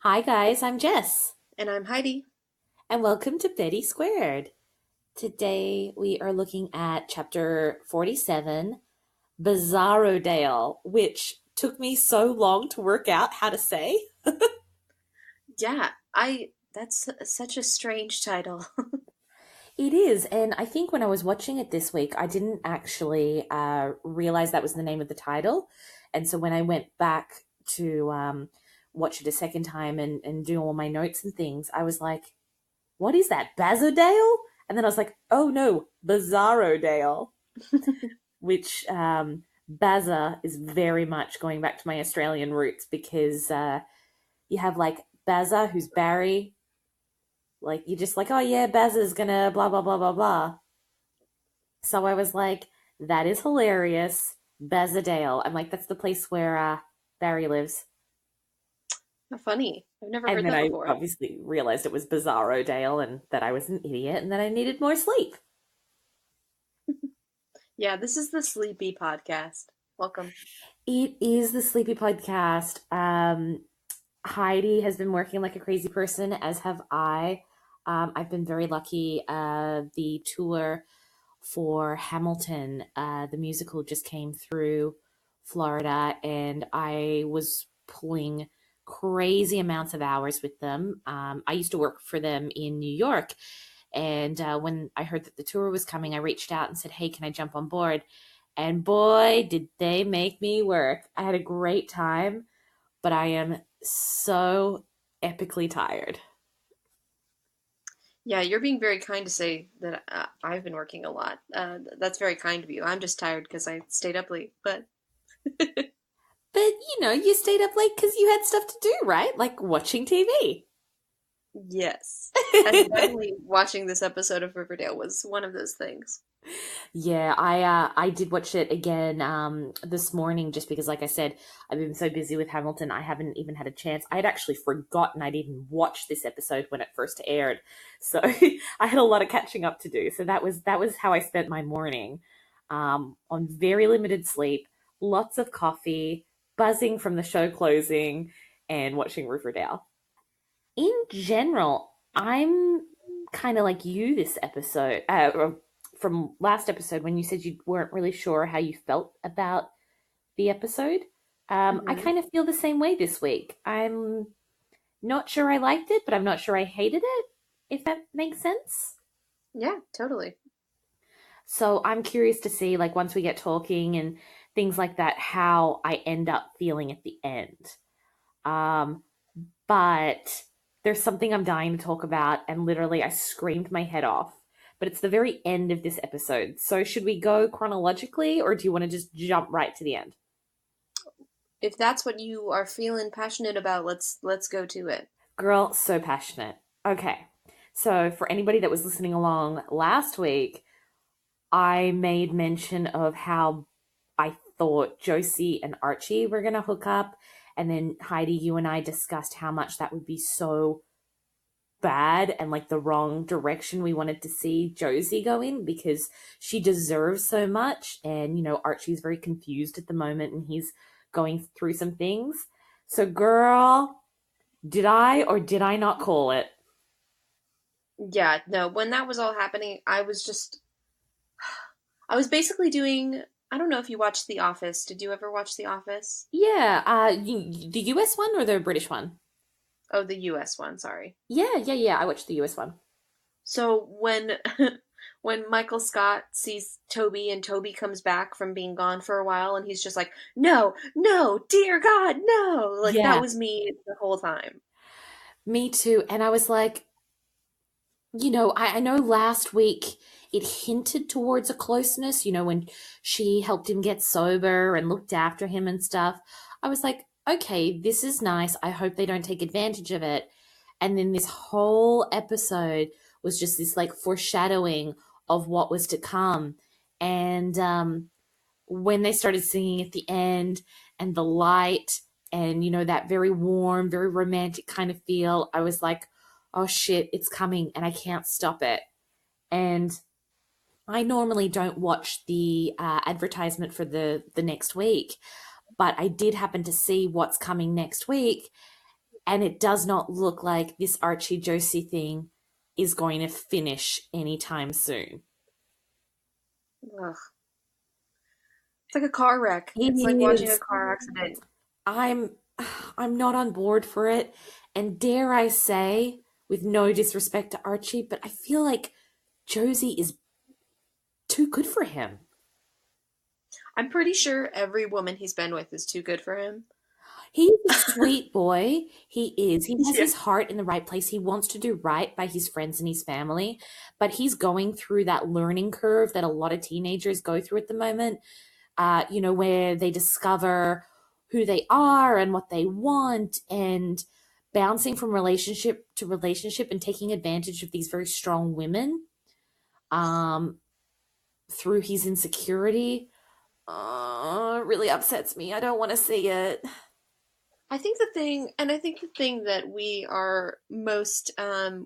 Hi guys, I'm Jess, And I'm Heidi. and welcome to Betty Squared. Today we are looking at chapter 47, Bizarrodale, which took me so long to work out how to say. Yeah, I that's such a strange title. It is, and I think when I was watching it this week, I didn't actually realize that was the name of the title. And so when I went back to watch it a second time and do all my notes and things, I was like, what is that, Bazodale? And then I was like, oh no, Bizarrodale, which Baza is very much going back to my Australian roots because you have like Baza, who's Barry. Like, you're just like, oh yeah, Baza's gonna blah, blah, blah, blah, blah. So I was like, that is hilarious. Bazadale. I'm like, that's the place where Barry lives. How funny. I've never And heard then that I before. obviously realized it was Bizarrodale and that I was an idiot and that I needed more sleep. Yeah, this is the Sleepy Podcast. Welcome. It is the Sleepy Podcast. Heidi has been working like a crazy person, as have I. I've been very lucky. The tour for Hamilton, the musical, just came through Florida, and I was pulling crazy amounts of hours with them. I used to work for them in New York, and when I heard that the tour was coming, I reached out and said, "Hey, can I jump on board?" And boy, did they make me work. I had a great time, but I am so epically tired. Yeah, you're being very kind to say that I've been working a lot. That's very kind of you. I'm just tired because I stayed up late. But But you stayed up late because you had stuff to do, right? Like watching TV. yes, and definitely watching this episode of Riverdale was one of those things. Yeah, I did watch it again this morning just because, like I said, I've been so busy with Hamilton, I haven't even had a chance. I had actually forgotten I'd even watched this episode when it first aired, so I had a lot of catching up to do. So that was how I spent my morning, on very limited sleep, lots of coffee, buzzing from the show closing, and watching Riverdale. In general, I'm kind of like you this episode, from last episode when you said you weren't really sure how you felt about the episode. I Hmm. kind of feel the same way this week. I'm not sure I liked it, but I'm not sure I hated it, if that makes sense. Yeah, totally. So I'm curious to see, like, once we get talking and things like that, how I end up feeling at the end. Um, but there's something I'm dying to talk about, and literally I screamed my head off. But it's the very end of this episode. So should we go chronologically, or do you want to just jump right to the end? If that's what you are feeling passionate about, let's go to it. Girl, so passionate. Okay. So for anybody that was listening along last week, I made mention of how I thought Josie and Archie were going to hook up. And then Heidi, you and I discussed how much that would be so bad and like the wrong direction we wanted to see Josie go in because she deserves so much. And, Archie's very confused at the moment and he's going through some things. So, girl, did I or did I not call it? Yeah, no, when that was all happening, I was basically doing. I don't know if you watched The Office. Did you ever watch The Office? Yeah, the US one or the British one? Oh, the US one, sorry. Yeah, yeah, yeah. I watched the US one. So when when Michael Scott sees Toby and Toby comes back from being gone for a while and he's just like, "No, no, dear God, no." Like that Yeah, was me the whole time. me too. And I was like, I know last week it hinted towards a closeness, when she helped him get sober and looked after him and stuff. I was like, okay, this is nice. I hope they don't take advantage of it. And then this whole episode was just this like foreshadowing of what was to come. And when they started singing at the end and the light and, that very warm, very romantic kind of feel, I was like, oh shit, it's coming and I can't stop it. And I normally don't watch the advertisement for the next week, but I did happen to see what's coming next week. And it does not look like this Archie Josie thing is going to finish anytime soon. Ugh. It's like a car wreck. It It's like watching a is. car accident. I'm I'm not on board for it. And dare I say, with no disrespect to Archie, but I feel like Josie is too good for him. I'm pretty sure every woman he's been with is too good for him. He's a sweet boy. He is. He has Yeah. his heart in the right place. He wants to do right by his friends and his family, but he's going through that learning curve that a lot of teenagers go through at the moment, where they discover who they are and what they want, and bouncing from relationship to relationship and taking advantage of these very strong women um, through his insecurity. It really upsets me. I don't want to see it. I think the thing that we are most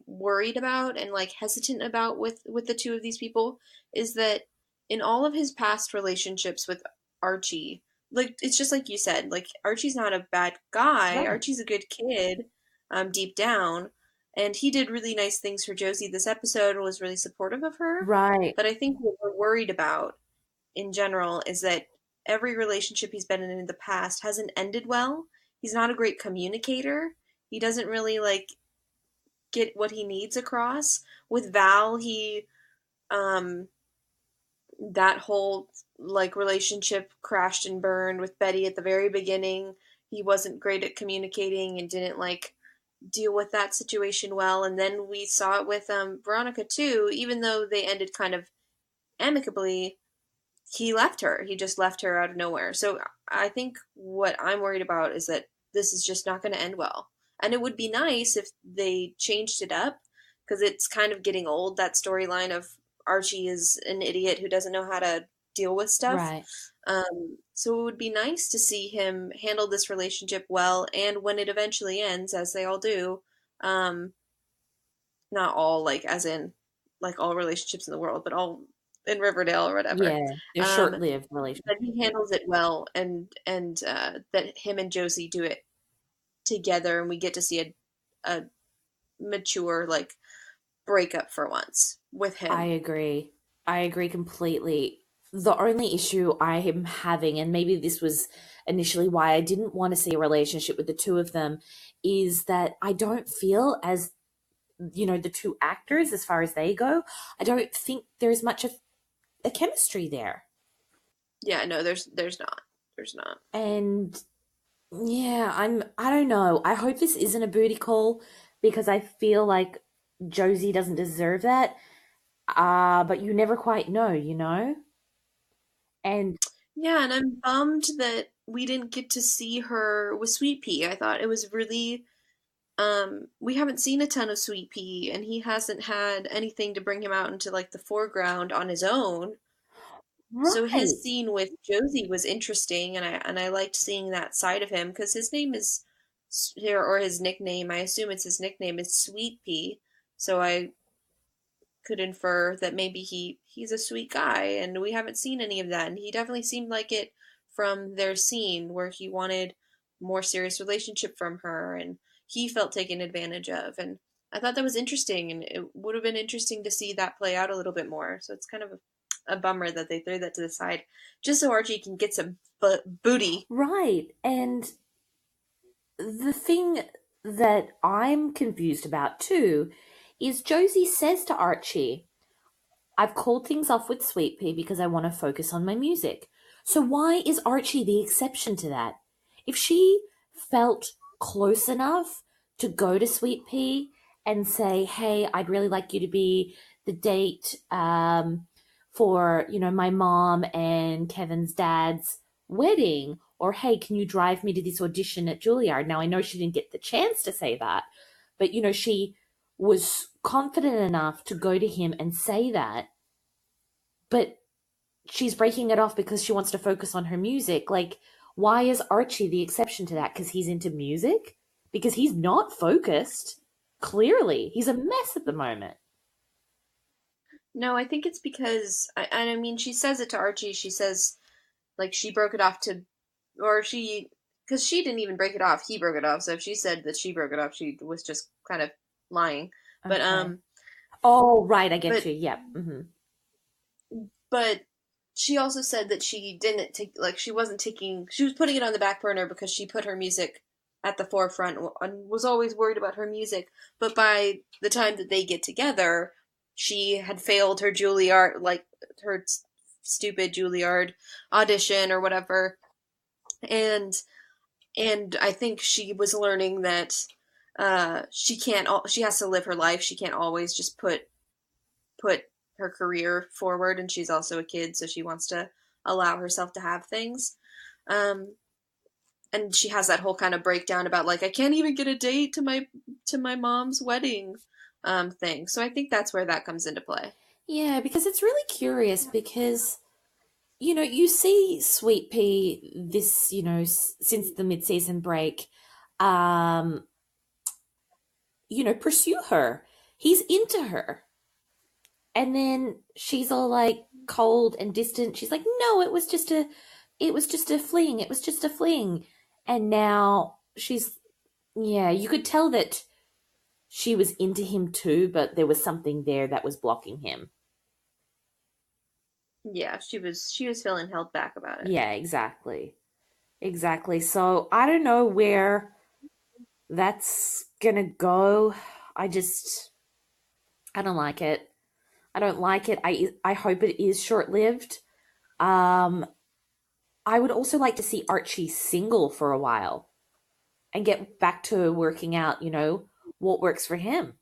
worried about and like hesitant about with the two of these people is that in all of his past relationships with Archie, like it's just like you said, like Archie's not a bad guy. Right. Archie's a good kid, deep down, and he did really nice things for Josie this episode and was really supportive of her. Right. But I think what we're worried about in general is that every relationship he's been in the past hasn't ended well. He's not a great communicator. He doesn't really like get what he needs across. With Val, he um that whole like relationship crashed and burned with Betty at the very beginning. He wasn't great at communicating and didn't like deal with that situation well. And then we saw it with Veronica too, even though they ended kind of amicably. He left her. He just left her out of nowhere. So I think what I'm worried about is that this is just not going to end well. And it would be nice if they changed it up because it's kind of getting old, that storyline of Archie is an idiot who doesn't know how to deal with stuff. Right. So it would be nice to see him handle this relationship well, and when it eventually ends, as they all do, um, not all like as in like all relationships in the world, but all in Riverdale or whatever. Yeah. They're Um, short-lived relationship. that he handles it well, and that him and Josie do it together, and we get to see a mature like breakup for once with I him. agree. I agree completely. The only issue I am having, and maybe this was initially why I didn't want to see a relationship with the two of them, is that I don't feel as, the two actors, as far as they go, I don't think there's much of a chemistry there. Yeah, no, there's not. And yeah, I don't know. I hope this isn't a booty call because I feel like Josie doesn't deserve that. But you never quite know? And Yeah, and I'm bummed that we didn't get to see her with Sweet Pea. I thought it was really we haven't seen a ton of Sweet Pea, and he hasn't had anything to bring him out into like the foreground on his own. So his right. scene with Josie was interesting, and I liked seeing that side of him because his name is here, or his nickname. I assume it's his nickname is Sweet Pea. So I could infer that maybe he's a sweet guy, and we haven't seen any of that. And he definitely seemed like it from their scene where he wanted more serious relationship from her, and he felt taken advantage of. And I thought that was interesting, and it would have been interesting to see that play out a little bit more. So it's kind of a bummer that they threw that to the side just so Archie can get some booty. Right. And the thing that I'm confused about too is Josie says to Archie, I've called things off with Sweet Pea because I want to focus on my music. So why is Archie the exception to that? If she felt close enough to go to Sweet Pea and say, hey, I'd really like you to be the date for, my mom and Kevin's dad's wedding, or hey, can you drive me to this audition at Juilliard? Now, I know she didn't get the chance to say that, but, she was confident enough to go to him and say that, but she's breaking it off because she wants to focus on her music. Like, why is Archie the exception to that? Because he's into music? Because he's not focused. Clearly, he's a mess at the moment. No, I think it's because, and I mean, she says it to Archie. She says, like, she broke it off to, or she because she didn't even break it off. He broke it off. So if she said that she broke it off, she was just kind of lying. But Okay. Oh, right, I get but you. Yep. but she also said that she didn't take, like, she wasn't taking, she was putting it on the back burner because she put her music at the forefront and was always worried about her music. But by the time that they get together, she had failed her Juilliard, like her stupid Juilliard audition or whatever, and I think she was learning that she can't. She has to live her life. She can't always just put her career forward. And she's also a kid, so she wants to allow herself to have things. Um, and she has that whole kind of breakdown about, like, I can't even get a date to my mom's wedding thing. So I think that's where that comes into play. Yeah, because it's really curious because, you see Sweet Pea this, since the mid-season break, um, pursue her. He's into her. And then she's all like cold and distant. She's like, "No, it was just a fling. It was just a fling." And now yeah, you could tell that she was into him too, but there was something there that was blocking him. Yeah, she was feeling held back about it. Yeah, exactly. Exactly. So I don't know where that's gonna go. I just, I don't like it. I don't like it. I hope it is short lived. Um, I would also like to see Archie single for a while and get back to working out, what works for him.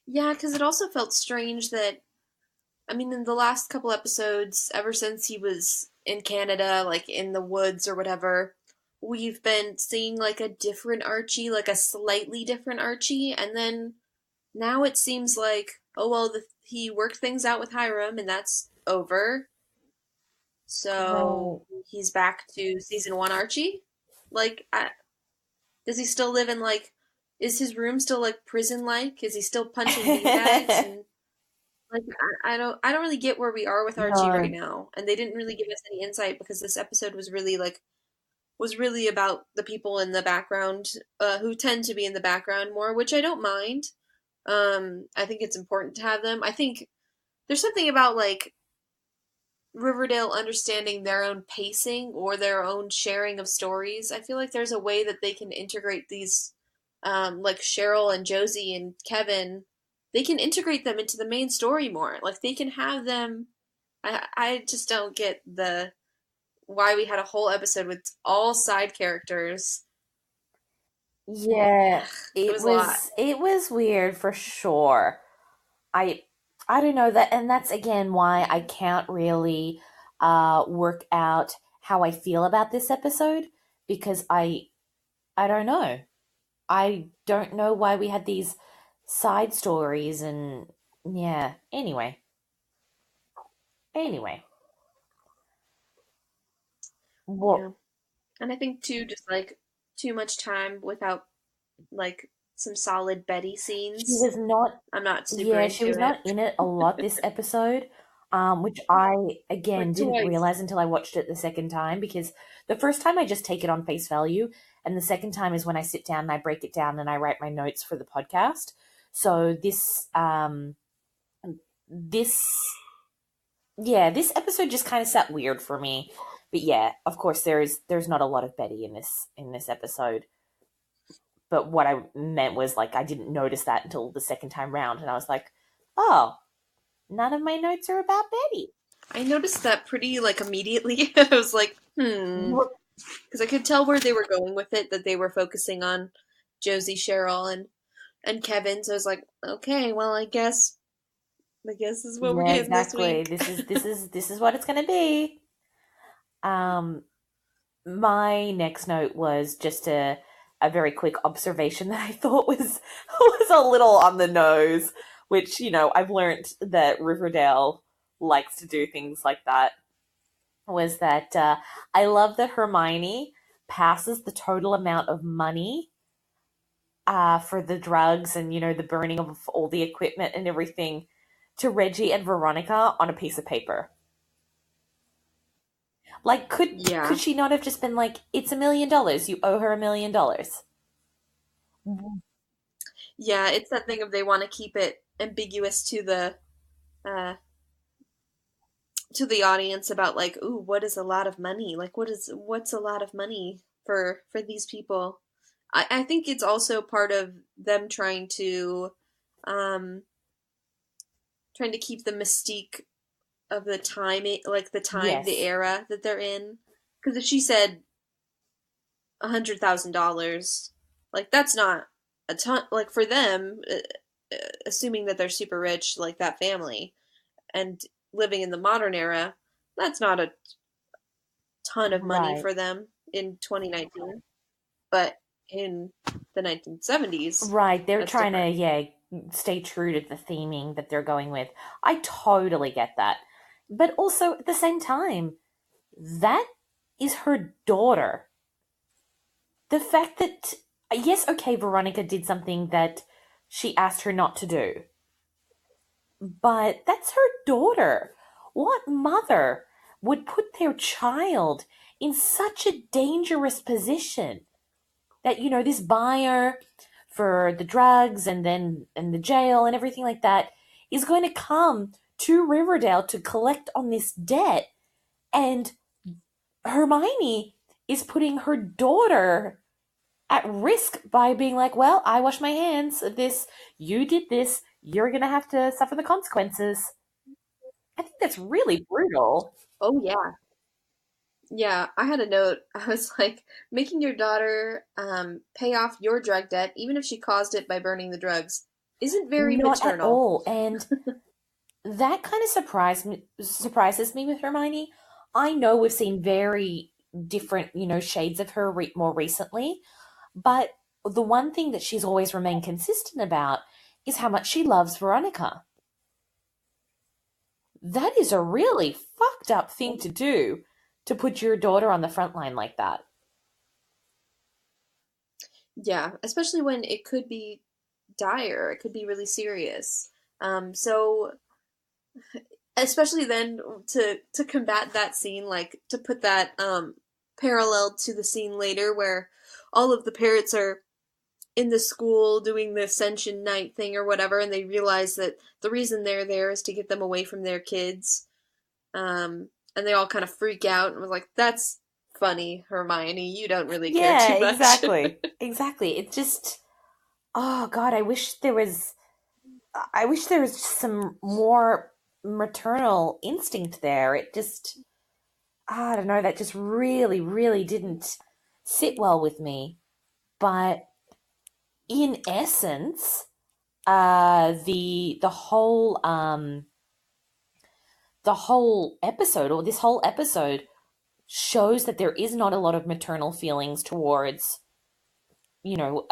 Yeah, because it also felt strange that, I mean, in the last couple episodes, ever since he was in Canada, like in the woods or whatever, we've been seeing like a different Archie, like a slightly different Archie, and then now it seems like, oh well, he worked things out with Hiram, and that's over. Right. So he's back to season one Archie. Like, does he still live in, like? Is his room still like prison like? Is he still punching beanbags and, like, I don't really get where we are with Archie right No. now, and they didn't really give us any insight because this episode was really about the people in the background, who tend to be in the background more, which I don't mind. I think it's important to have them. I think there's something about, like, Riverdale understanding their own pacing or their own sharing of stories. I feel like there's a way that they can integrate these, like Cheryl and Josie and Kevin. They can integrate them into the main story more. Like, they can have them. I just don't get the why we had a whole episode with all side characters. Yeah, It it was a lot. was it was weird for sure. I I don't know that, and that's again why I can't really work out how I feel about this episode because I don't know. I don't know why we had these side stories and yeah, anyway. Yeah, Well, and I think too, just like too much time without, like, some solid Betty she scenes. was not, I'm not super yeah, she into was it. not in it a lot this episode, which I, again, Like, didn't twice. realize until I watched it the second time because the first time I just take it on face value, and the second time is when I sit down and I break it down and I write my notes for the podcast. So this, yeah, this episode just kind of sat weird for me. But yeah, of course, there's not a lot of Betty in this episode. But what I meant was like I didn't notice that until the second time round, and I was like, oh, none of my notes are about Betty. I noticed that pretty, like, immediately. I was like, because I could tell where they were going with it, that they were focusing on Josie, Cheryl, and Kevin. So I was like, okay, well, I guess this is what we're Yeah, getting this exactly. week. This is what it's gonna be. Um, my next note was just a very quick observation that I thought was a little on the nose, which I've learned that Riverdale likes to do things like that. Was that I love that Hermione passes the total amount of money for the drugs and the burning of all the equipment and everything to Reggie and Veronica on a piece of paper. Like, could Yeah. she not have just been like, it's $1 million, you owe her $1 million? Yeah, it's that thing of they want to keep it ambiguous uh to the audience about like, ooh, what is a lot of money? Like what's a lot of money for these people? I think it's also part of them um trying to keep the mystique of the time, like the Yes. era that they're in. Because if she said $100,000, like that's not a ton. Like for them, assuming that they're super rich, like that family, and living in the modern era, that's not a ton of money Right. for them in 2019. But in the 1970s, Right. They're that's trying to, different. yeah, stay true to the theming that they're going with. I totally get that. But also at the same time, that is her daughter. The fact that, yes, okay, Veronica did something that she asked her not to do, but that's her daughter. What mother would put their child in such a dangerous position that, this buyer for the drugs and the jail and everything like that is going to come to Riverdale to collect on this debt, and Hermione is putting her daughter at risk by being like, well, I wash my hands of this, you did this, you're going to have to suffer the consequences. I think that's really brutal. Oh yeah. Yeah, I had a note. I was like, making your daughter pay off your drug debt, even if she caused it by burning the drugs, isn't very Not at maternal. all. And that kind of surprises me with Hermione. I know we've seen very different, shades of her more recently, but the one thing that she's always remained consistent about is how much she loves Veronica. That is a really fucked up thing to do, to put your daughter on the front line like that. Yeah, especially when it could be dire, it could be really serious. So especially then to combat that scene, like to put that parallel to the scene later where all of the parents are in the school doing the Ascension night thing or whatever, and they realize that the reason they're there is to get them away from their kids. And they all kind of freak out and was like, "That's funny, Hermione. You don't really care Yeah, too much." exactly. Exactly. It's just, oh God, I wish there was some more maternal instinct there. It just, I don't know, that just really, really didn't sit well with me. But in essence, the whole episode, or this whole episode, shows that there is not a lot of maternal feelings towards, you know,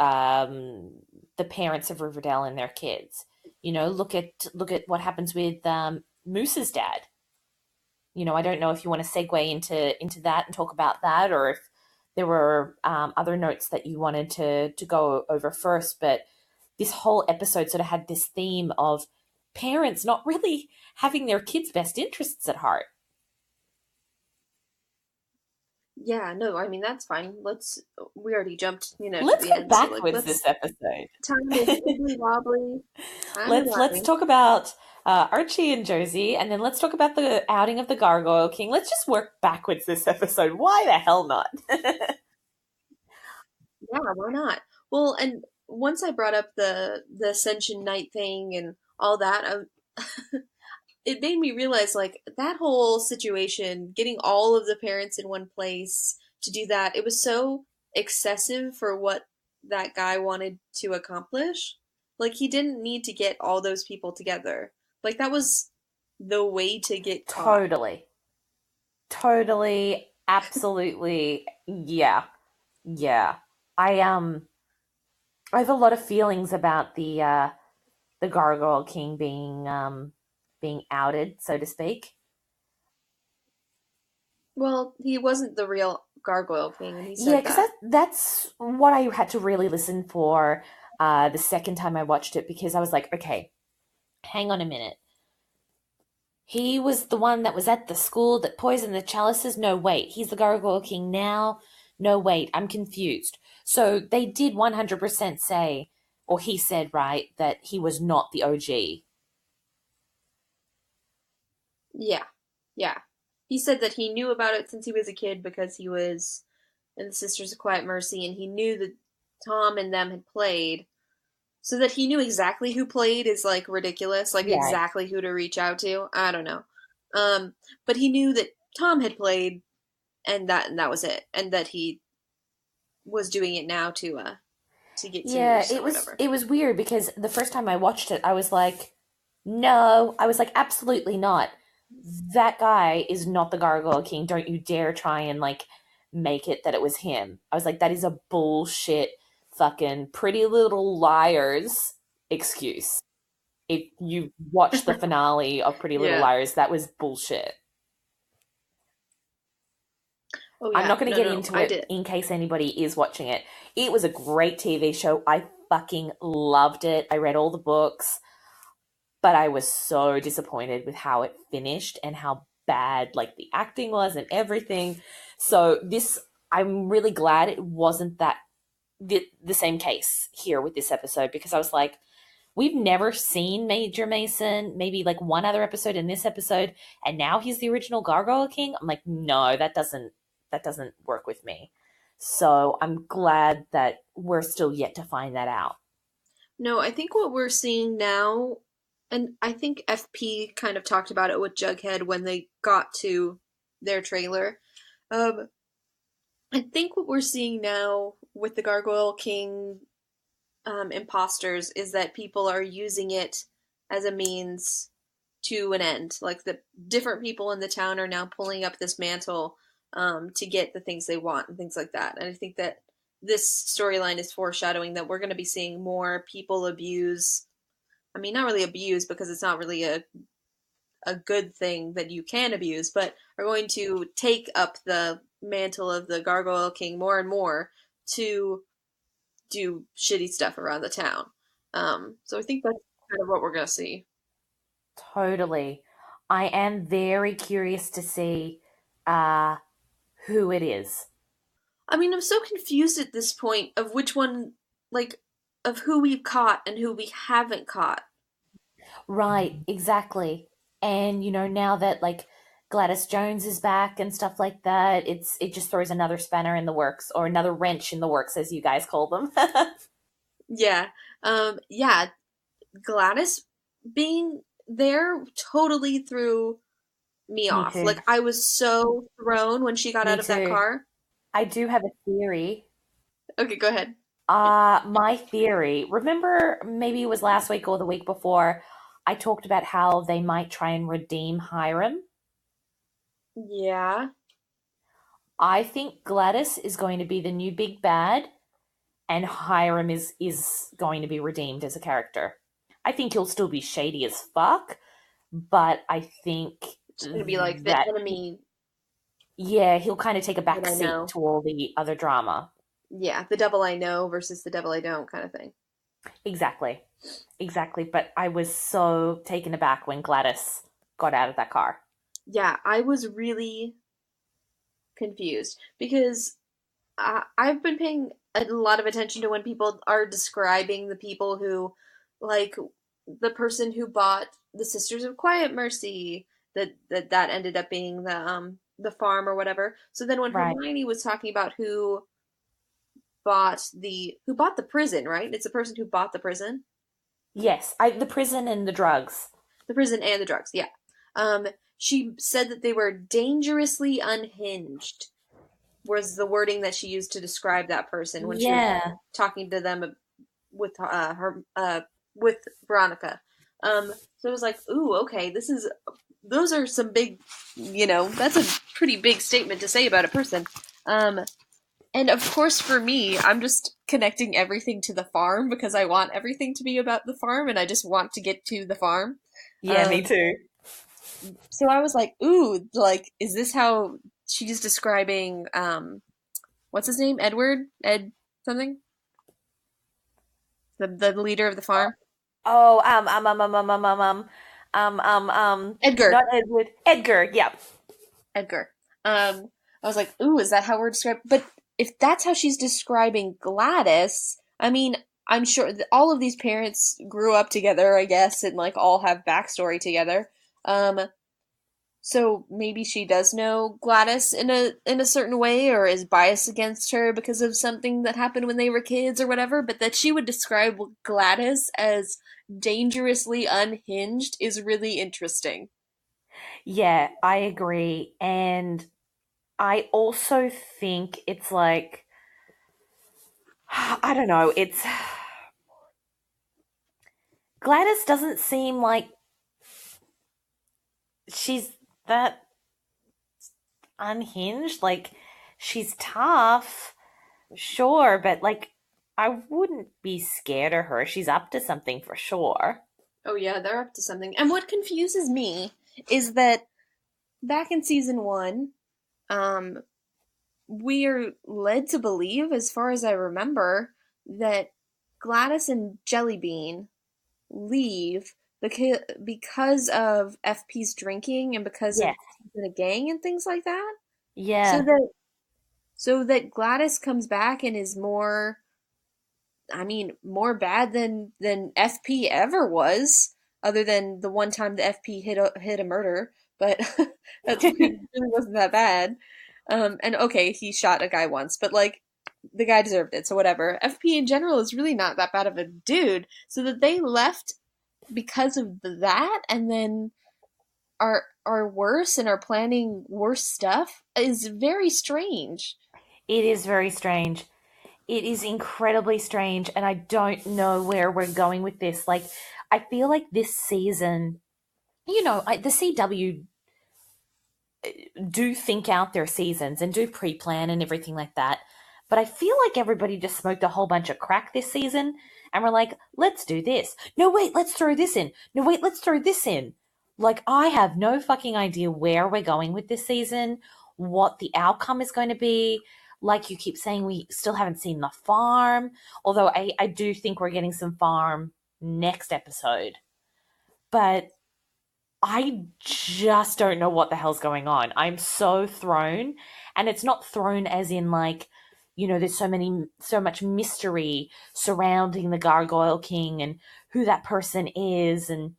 the parents of Riverdale and their kids. Look at what happens with Moose's dad. I don't know if you want to segue into that and talk about that, or if there were other notes that you wanted to go over first. But this whole episode sort of had this theme of parents not really having their kids' best interests at heart. Yeah, no, I mean that's fine. We already jumped, to Let's the go end, so like backwards let's this episode. time is wibbly wobbly. I'm Let's alive. talk about Archie and Josie, and then let's talk about the outing of the Gargoyle King. Let's just work backwards this episode. Why the hell not? Yeah, why not? Well, and once I brought up the Ascension Night thing and all that, it made me realize like that whole situation, getting all of the parents in one place to do that, it was so excessive for what that guy wanted to accomplish. Like he didn't need to get all those people together. Like that was the way to get caught. Totally, totally, absolutely, yeah, yeah. I I have a lot of feelings about the Gargoyle King being outed, so to speak. Well, he wasn't the real Gargoyle King, and he Yeah, said because that. that's what I had to really listen for the second time I watched it, because I was like, okay, hang on a minute. He was the one that was at the school that poisoned the chalices. No, wait, he's the Gargoyle King now. No, wait, I'm confused. So they did 100% say, or he said, right, that he was not the OG. Yeah, yeah. He said that he knew about it since he was a kid because he was in the Sisters of Quiet Mercy, and he knew that Tom and them had played. So that he knew exactly who played is like ridiculous, like Yeah, exactly who to reach out to. I don't know. Um, but he knew that Tom had played, and that was it, and that he was doing it now to get some yeah, use or whatever. it was weird because the first time I watched it, I was like, no, I was like, absolutely not. That guy is not the Gargoyle King. Don't you dare try and like make it that it was him. I was like, that is a bullshit fucking Pretty Little Liars excuse. If you watch the finale of Pretty Little Yeah. Liars, that was bullshit. Oh I'm yeah. not going to No, get no, into I it did. in case anybody is watching it. It was a great TV show. I fucking loved it. I read all the books, but I was so disappointed with how it finished and how bad like the acting was and everything. So this I'm really glad it wasn't that the same case here with this episode because I was like we've never seen Major Mason, maybe like one other episode in this episode, and now he's the original Gargoyle King. I'm like, no, that doesn't work with me. So I'm glad that we're still yet to find that out. No, I think what we're seeing now, and I think FP kind of talked about it with Jughead when they got to their trailer. Um, I think what we're seeing now with the Gargoyle King imposters is that people are using it as a means to an end. Like the different people in the town are now pulling up this mantle to get the things they want and things like that. And I think that this storyline is foreshadowing that we're going to be seeing more people abuse. I mean, not really abuse because it's not really a good thing that you can abuse, but are going to take up the mantle of the Gargoyle King more and more to do shitty stuff around the town. So I think that's kind of what we're gonna see. Totally. I am very curious to see uh who it is. I mean, I'm so confused at this point of which one, like, of who we've caught and who we haven't caught. Right, exactly. And now that like Gladys Jones is back and stuff like that, it just throws another spanner in the works or another wrench in the works as you guys call them. Yeah, yeah. Gladys being there totally threw me Me off. too. Like, I was so thrown when she got Me out of that too. car. I do have a theory. Okay, go ahead. My theory, remember maybe it was last week or the week before, I talked about how they might try and redeem Hiram. Yeah. I think Gladys is going to be the new big bad, and Hiram is going to be redeemed as a character. I think he'll still be shady as fuck, but I think It's gonna be like the that enemy yeah, he'll kind of take a that back I seat know. to all the other drama. Yeah, the devil I know versus the devil I don't kind of thing. Exactly. Exactly, but I was so taken aback when Gladys got out of that car. Yeah, I was really confused because I've been paying a lot of attention to when people are describing the people who, like, the person who bought the Sisters of Quiet Mercy, that ended up being the farm or whatever. So then when Right. Hermione was talking about who bought the prison, right? It's the person who bought Yes, the prison and the drugs. the prison and the drugs. Yeah. Um, she said that they were dangerously unhinged was the wording that she used to describe that person when she was Yeah. talking to them with her with Veronica. So it was like, ooh, okay, those are some big, that's a pretty big statement to say about a person. Um, and of course, for me, I'm just connecting everything to the farm because I want everything to be about the farm, and I just want to get to the farm. Yeah, Um, me too. so I was like, ooh, like, is this how she's describing? What's his name? Edward? Ed something? The leader of the farm? Oh, um, um, um, um, um, um, um, um. Edgar. not Edward. Edgar, yeah. Edgar. I was like, ooh, is that how we're describing? But if that's how she's describing Gladys, I mean, I'm sure that all of these parents grew up together, I guess, and like all have backstory together. Um, so maybe she does know Gladys in a certain way, or is biased against her because of something that happened when they were kids or whatever. But that she would describe Gladys as dangerously unhinged is really interesting. Yeah, I agree. And I also think it's like, I don't know, it's Gladys doesn't seem like she's that unhinged. Like, she's tough, sure, but like, I wouldn't be scared of her. She's up to something for sure. Oh yeah, they're up to something. And what confuses me is that back in season one, um, we are led to believe, as far as I remember, that Gladys and Jellybean leave because of FP's drinking and because of Yes. he's in a gang and things like that. So Yeah. that so that Gladys comes back and is more, I mean, more bad than FP ever was, other than the one time the FP hit a murder, but that's really wasn't that bad. And okay, he shot a guy once, but like the guy deserved it, so whatever. FP in general is really not that bad of a dude, so that they left because of that, and then are worse and are planning worse stuff is very strange. It is very strange. It is incredibly strange, and I don't know where we're going with this. Like, I feel like this season, the CW do think out their seasons and do pre plan and everything like that. But I feel like everybody just smoked a whole bunch of crack this season and we're like, let's do this. No, wait, let's throw this in. No, wait, let's throw this in. Like, I have no fucking idea where we're going with this season, what the outcome is going to be. Like you keep saying, we still haven't seen the farm, although I do think we're getting some farm next episode. But I just don't know what the hell's going on. I'm so thrown, and it's not thrown as in like, there's so much mystery surrounding the Gargoyle King and who that person is, and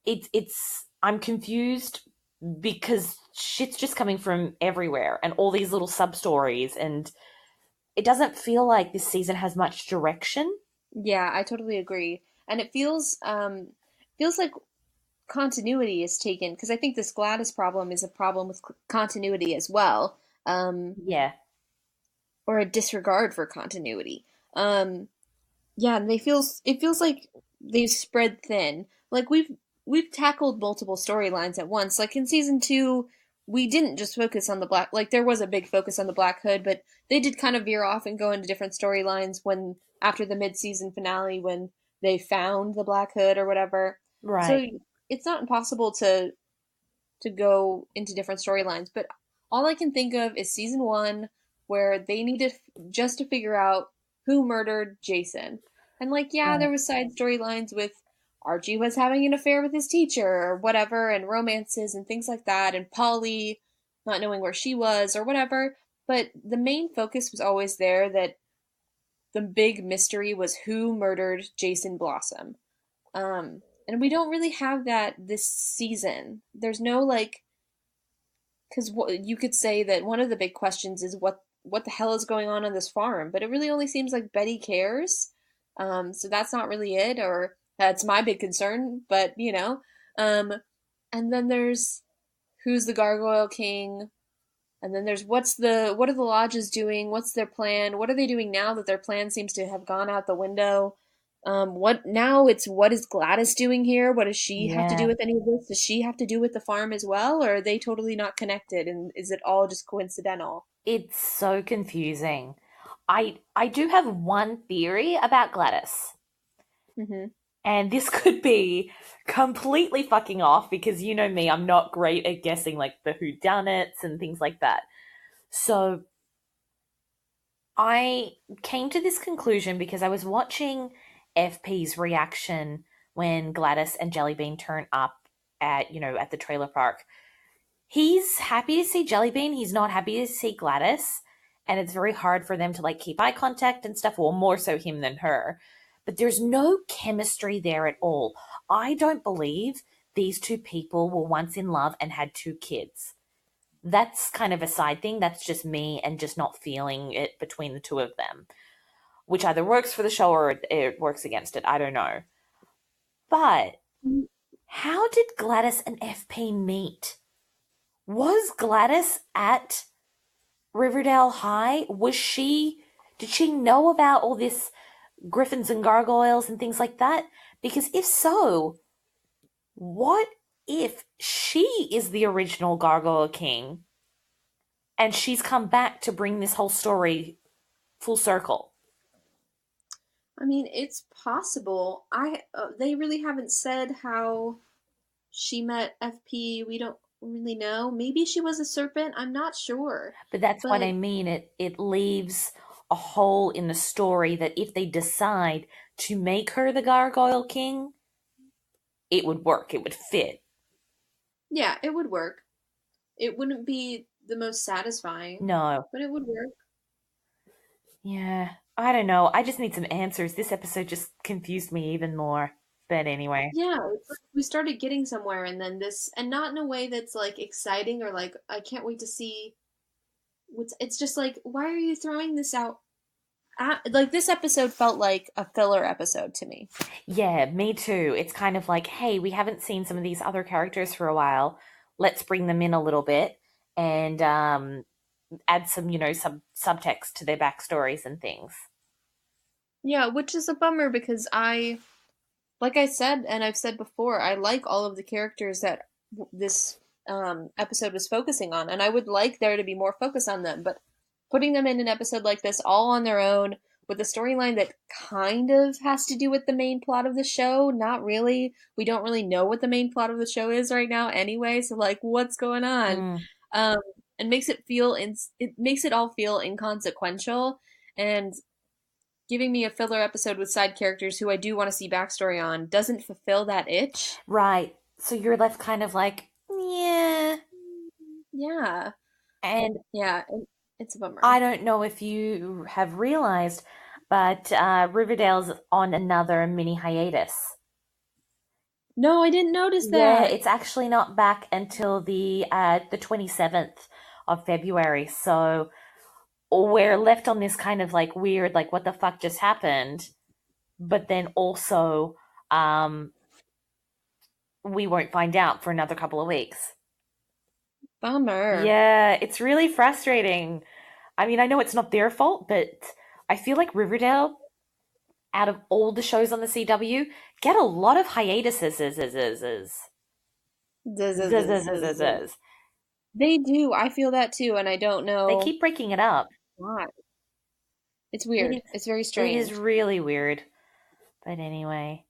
it's I'm confused because shit's just coming from everywhere and all these little sub stories, and it doesn't feel like this season has much direction. Yeah, I totally agree. And it feels like continuity is taken because I think this Gladys problem is a problem with continuity as well, um, Yeah, or a disregard for continuity. Um, yeah, and it feels like they've spread thin. Like we've tackled multiple storylines at once. Like in season two, we didn't just focus on the black. Like there was a big focus on the Black Hood, but they did kind of veer off and go into different storylines when after the mid season finale when they found the Black Hood or whatever. So right. it's not impossible to go into different storylines. But all I can think of is season one, where they needed just to figure out who murdered Jason. And like, yeah, Right. there was side storylines with Archie was having an affair with his teacher or whatever, and romances and things like that, and Polly not knowing where she was or whatever. But the main focus was always there that the big mystery was who murdered Jason Blossom. And we don't really have that this season. There's no like, because you could say that one of the big questions is what the hell is going on this farm, but it really only seems like Betty cares. So that's not really it, or that's my big concern. But um, and then there's who's the Gargoyle King, and then there's what are the lodges doing? What's their plan? What are they doing now that their plan seems to have gone out the window? What now? It's what is Gladys doing here? What does she have to do Yeah. with any of this? Does she have to do with the farm as well, or are they totally not connected? And is it all just coincidental? It's so confusing. I do have one theory about Gladys. Hmm. And this could be completely fucking off because you know me, I'm not great at guessing like the whodunits and things like that. So I came to this conclusion because I was watching FP's reaction when Gladys and Jellybean turn up at the trailer park. He's happy to see Jellybean. He's not happy to see Gladys. And it's very hard for them to like keep eye contact and stuff. Well, more so him than her. But there's no chemistry there at all. I don't believe these two people were once in love and had two kids. That's kind of a side thing. That's just me and just not feeling it between the two of them, which either works for the show or it works against it. I don't know. But how did Gladys and FP meet? Was Gladys at Riverdale High? Did she know about all this griffins and gargoyles and things like that? Because if so, what if she is the original Gargoyle King and she's come back to bring this whole story full circle? I mean, it's possible. They really haven't said how she met FP. We don't really know. Maybe she was a serpent. I'm not sure. But that's what I mean. It leaves a hole in the story that if they decide to make her the Gargoyle King, it would work. It would fit. Yeah, it would work. It wouldn't be the most satisfying. No. But it would work. Yeah. I don't know. I just need some answers. This episode just confused me even more. But anyway. Yeah, it's like we started getting somewhere and then this, and not in a way that's like exciting or like, I can't wait to see it's just like, why are you throwing this out? Like this episode felt like a filler episode to me. Yeah, me too. It's kind of like, hey, we haven't seen some of these other characters for a while. Let's bring them in a little bit and add some subtext to their backstories and things. Yeah, which is a bummer because like I said, and I've said before, I like all of the characters that this episode was focusing on, and I would like there to be more focus on them, but putting them in an episode like this all on their own with a storyline that kind of has to do with the main plot of the show, not really. We don't really know what the main plot of the show is right now anyway, so like what's going on? And makes it makes it all feel inconsequential, and giving me a filler episode with side characters who I do want to see backstory on doesn't fulfill that itch. Right. So you're left kind of like, yeah. Yeah. And yeah, it's a bummer. I don't know if you have realized, but Riverdale's on another mini hiatus. No, I didn't notice that. Yeah, it's actually not back until the 27th of February. So we're left on this kind of like weird, like what the fuck just happened? But then also, we won't find out for another couple of weeks. Bummer. Yeah, it's really frustrating. I mean, I know it's not their fault, but I feel like Riverdale, out of all the shows on the CW, get a lot of hiatuses. They do. I feel that too, and I don't know. They keep breaking it up. Why? It's weird. It's very strange. It is really weird. But anyway.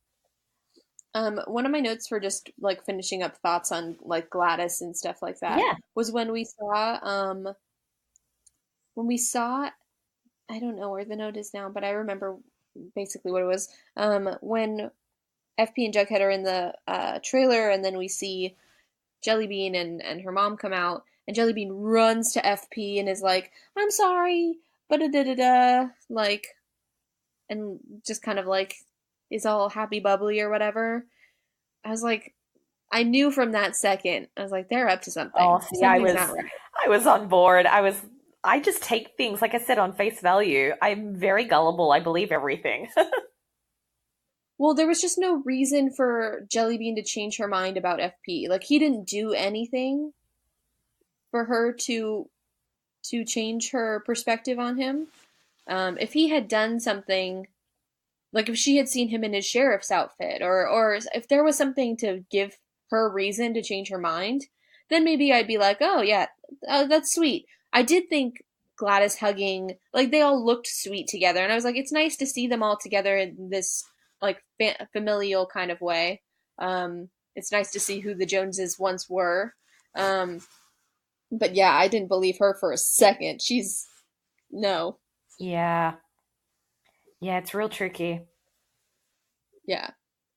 One of my notes for just like finishing up thoughts on like Gladys and stuff like that was when we saw I don't know where the note is now, but I remember basically what it was. When FP and Jughead are in the trailer, and then we see Jellybean and her mom come out, and Jellybean runs to FP and is like, "I'm sorry," like, and just kind of like is all happy bubbly or whatever. I was like, I knew from that second. I was like, they're up to something. Oh, see, I was on board. I just take things, like I said, on face value. I'm very gullible. I believe everything. Well, there was just no reason for Jellybean to change her mind about FP. Like, he didn't do anything for her to change her perspective on him. If he had done something, like if she had seen him in his sheriff's outfit, or if there was something to give her reason to change her mind, then maybe I'd be like, oh yeah, that's sweet. I did think Gladys hugging, like they all looked sweet together, and I was like, it's nice to see them all together in this like familial kind of way. It's nice to see who the Joneses once were. But yeah, I didn't believe her for a second. No. Yeah. Yeah, it's real tricky. Yeah.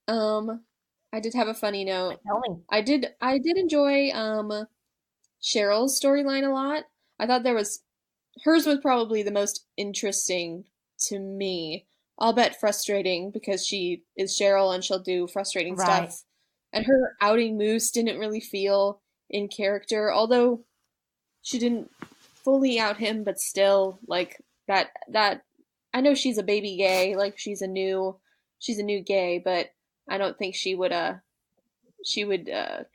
I did have a funny note. Tell me. I did enjoy Cheryl's storyline a lot. I thought hers was probably the most interesting to me. Albeit frustrating because she is Cheryl and she'll do frustrating Right. stuff. And her outing Moose didn't really feel in character, although she didn't fully out him, but still like that I know she's a baby gay, like she's a new gay, but I don't think she would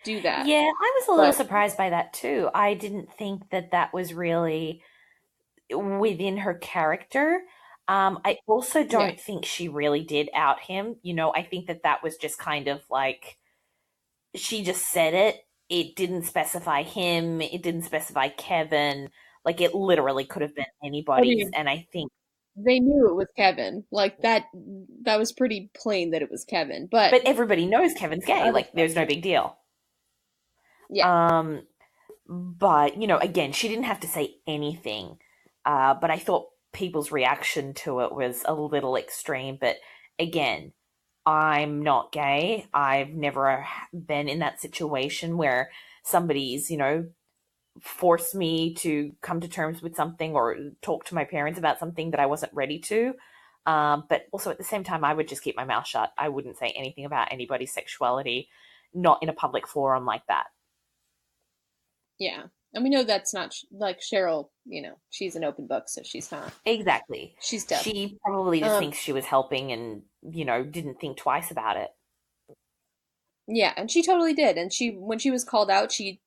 do that. Yeah, I was a little But surprised by that too. I didn't think that that was really within her character. I also yeah, don't think she really did out him. I think that that was just kind of like she just said it. It didn't specify him. It didn't specify Kevin. Like it literally could have been I anybody's. mean, And I think, they knew it was Kevin. Like that was pretty plain that it was Kevin. But but everybody knows Kevin's gay. other Like stuff, there's no big deal. yeah, Um, but again, she didn't have to say anything. But I thought people's reaction to it was a little extreme. But again, I'm not gay. I've never been in that situation where somebody's, forced me to come to terms with something or talk to my parents about something that I wasn't ready to. But also at the same time, I would just keep my mouth shut. I wouldn't say anything about anybody's sexuality, not in a public forum like that. yeah. And we know that's not like Cheryl. She's an open book, so she's not. Exactly. She's tough. She probably just Um, thinks she was helping and, didn't think twice about it. yeah, and she totally did. And she when she was called out, she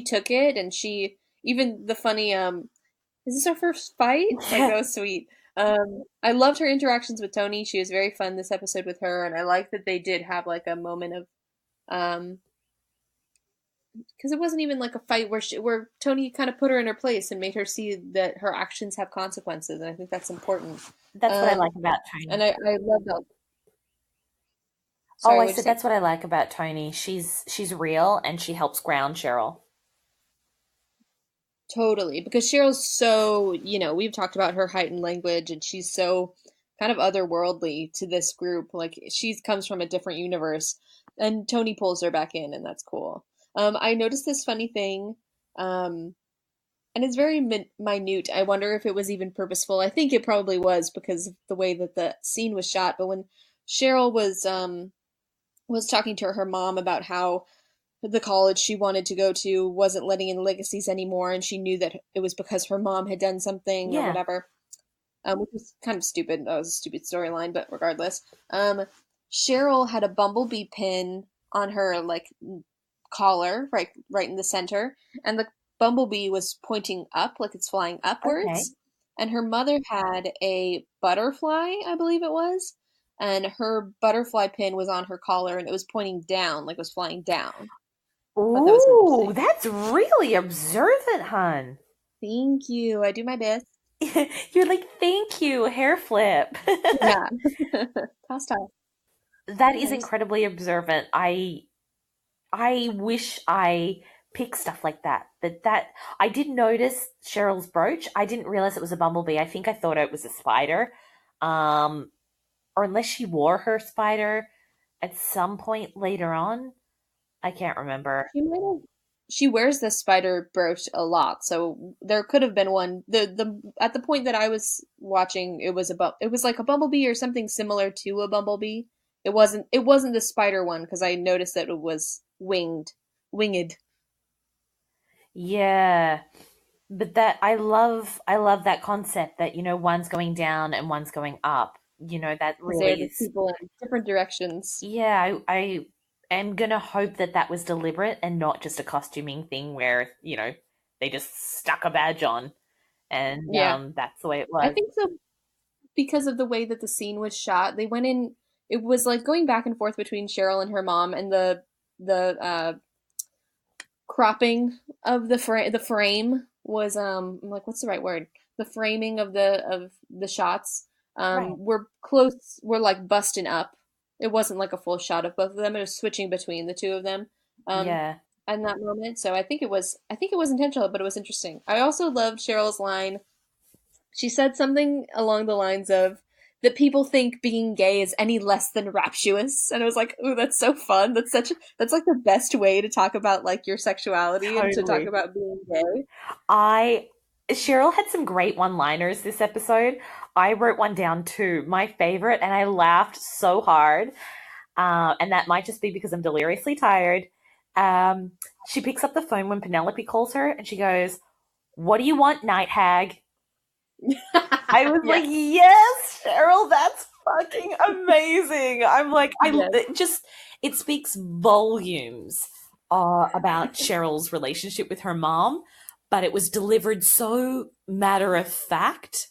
took it, and she even the funny is this our first fight? Like that was sweet. I loved her interactions with Tony. She was very fun this episode with her, and I like that they did have like a moment of um because it wasn't even like a fight where Tony kind of put her in her place and made her see that her actions have consequences, and I think that's important. That's what I Um, like about and Tony. I love that. Oh, Sorry, I what'd you said say? that's what I like about Tony. She's real and she helps ground Cheryl. Totally, because Cheryl's so, we've talked about her heightened language, and she's so kind of otherworldly to this group. Like she comes from a different universe, and Tony pulls her back in, and that's cool. I noticed this funny thing, um, and it's very minute. I wonder if it was even purposeful. I think it probably was because of the way that the scene was shot. But when Cheryl was talking to her mom about how the college she wanted to go to wasn't letting in legacies anymore, and she knew that it was because her mom had done something or Yeah. whatever, which was kind of stupid. That was a stupid storyline, but regardless, Cheryl had a bumblebee pin on her like collar, right in the center, and the bumblebee was pointing up, like it's flying Okay. upwards. And her mother had a butterfly, I believe it was, and her butterfly pin was on her collar, and it was pointing down, like it was flying down. Thought that was Ooh, interesting. that's really observant, hun. Thank you. I do my best. You're like, thank you, hair flip. Yeah. Toss toss. That is Nice. incredibly observant. I wish I picked stuff like that. That I did notice Cheryl's brooch. I didn't realize it was a bumblebee. I think I thought it was a spider. Um, or unless she wore her spider at some point later on. I can't remember. She might have. She wears the spider brooch a lot, so there could have been one. The at the point that I was watching, it was like a bumblebee or something similar to a bumblebee. It wasn't the spider one because I noticed that it was winged. Yeah. But that I love that concept that one's going down and one's going up. That Because they're really the is. people in different directions. Yeah, I am gonna hope that that was deliberate and not just a costuming thing where they just stuck a badge on and Yeah, that's the way it I was. think so because of the way that the scene was shot. They went in. It was like going back and forth between Cheryl and her mom, and the cropping of the frame was I'm like, what's the right word? The framing of the shots Right. were close, were like busting up. It wasn't like a full shot of both of them. It was switching between the two of them. Um Yeah. in that moment. So I think it was intentional, but it was interesting. I also loved Cheryl's line. She said something along the lines of that people think being gay is any less than rapturous. And I was like, ooh, that's so fun. That's like the best way to talk about like your sexuality and to talk Totally. about being gay. I Cheryl had some great one-liners this episode. I wrote one down too, my favorite, and I laughed so hard. And that might just be because I'm deliriously tired. She picks up the phone when Penelope calls her, and she goes, "What do you want, night hag?" I was like, Yes. yes, Cheryl, that's fucking amazing. I'm like, Yes. it speaks volumes about Cheryl's relationship with her mom, but it was delivered so matter of fact.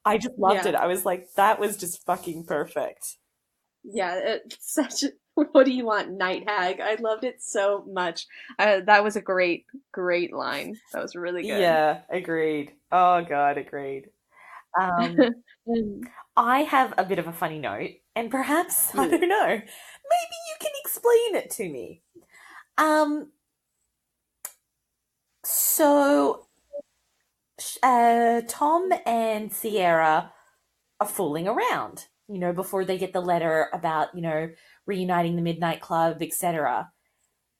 I just loved it. Yeah. I was like, that was just fucking perfect. Yeah, it's such a, what do you want, night hag? I loved it so much. That was a great, great line. That was really good. Yeah, agreed. Oh God, agreed. Um, Mm, I have a bit of a funny note, and perhaps, I yeah. don't know, maybe you can explain it to me. Um, so Tom and Sierra are fooling around, before they get the letter about, reuniting the Midnight Club, etc.